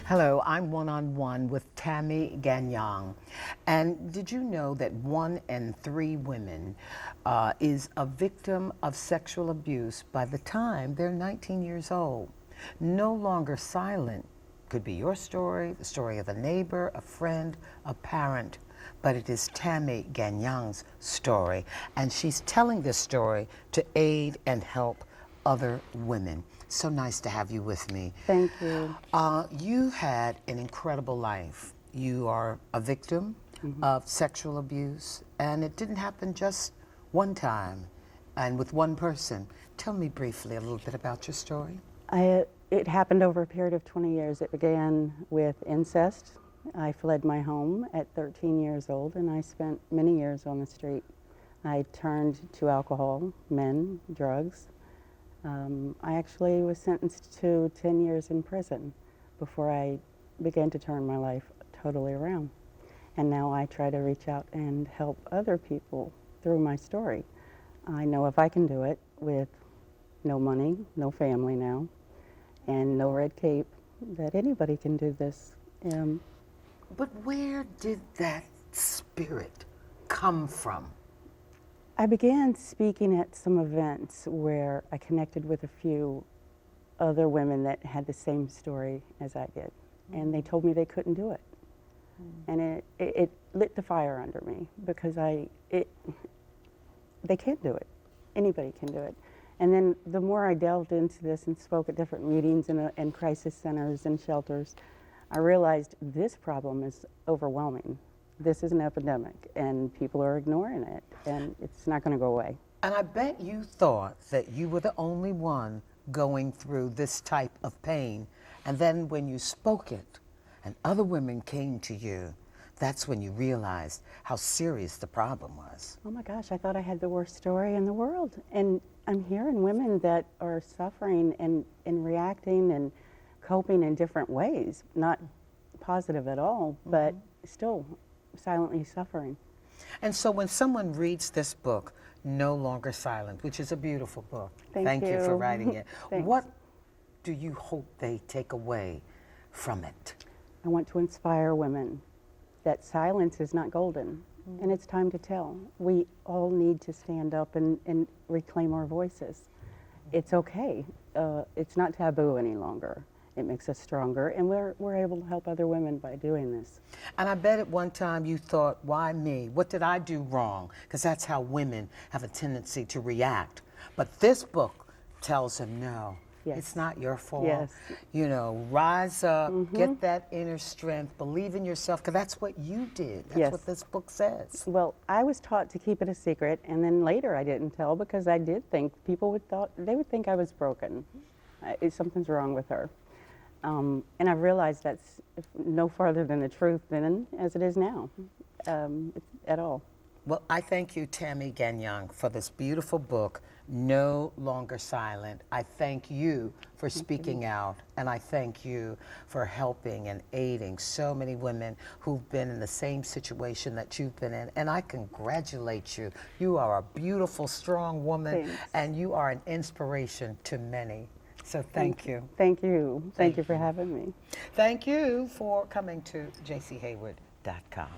Hello, I'm one-on-one with Tammy Gagnon. And did you know that 1 in 3 women is a victim of sexual abuse by the time they're 19 years old? No longer silent could be your story, the story of a neighbor, a friend, a parent, but it is Tammy Gagnon's story. And she's telling this story to aid and help other women. So nice to have you with me. Thank you. You had an incredible life. You are a victim of sexual abuse, and it didn't happen just one time and with one person. Tell me briefly a little bit about your story. It happened over a period of 20 years. It began with incest. I fled my home at 13 years old, and I spent many years on the street. I turned to alcohol, men, drugs. I actually was sentenced to 10 years in prison before I began to turn my life totally around. And now I try to reach out and help other people through my story. I know if I can do it with no money, no family now, and no red cape, that anybody can do this. But where did that spirit come from? I began speaking at some events where I connected with a few other women that had the same story as I did, and they told me they couldn't do it. And it lit the fire under me because they can't do it. Anybody can do it. And then the more I delved into this and spoke at different meetings and crisis centers and shelters, I realized this problem is overwhelming. This is an epidemic, and people are ignoring it, and it's not going to go away. And I bet you thought that you were the only one going through this type of pain. And then when you spoke it and other women came to you, that's when you realized how serious the problem was. Oh my gosh, I thought I had the worst story in the world. And I'm hearing women that are suffering and reacting and coping in different ways, not positive at all, but still silently suffering. And so when someone reads this book, No Longer Silent, which is a beautiful book, thank you for writing it. What do you hope they take away from it? I want to inspire women that silence is not golden, and it's time to tell. We all need to stand up and reclaim our voices. It's okay. It's not taboo any longer. It makes us stronger, and we're able to help other women by doing this. And I bet at one time you thought, why me? What did I do wrong? Because that's how women have a tendency to react. But this book tells them, no, it's not your fault. Yes. You know, rise up, get that inner strength, believe in yourself, because that's what you did. That's what this book says. Well, I was taught to keep it a secret, and then later I didn't tell because I did think people would think I was broken. Something's wrong with her. And I've realized that's no farther than the truth then as it is now, at all. Well, I thank you, Tammy Gagnon, for this beautiful book, No Longer Silent. I thank you for speaking out, and I thank you for helping and aiding so many women who've been in the same situation that you've been in. And I congratulate you. You are a beautiful, strong woman, and you are an inspiration to many. So thank you. Thank you. Thank you for having me. Thank you for coming to JCHayward.com.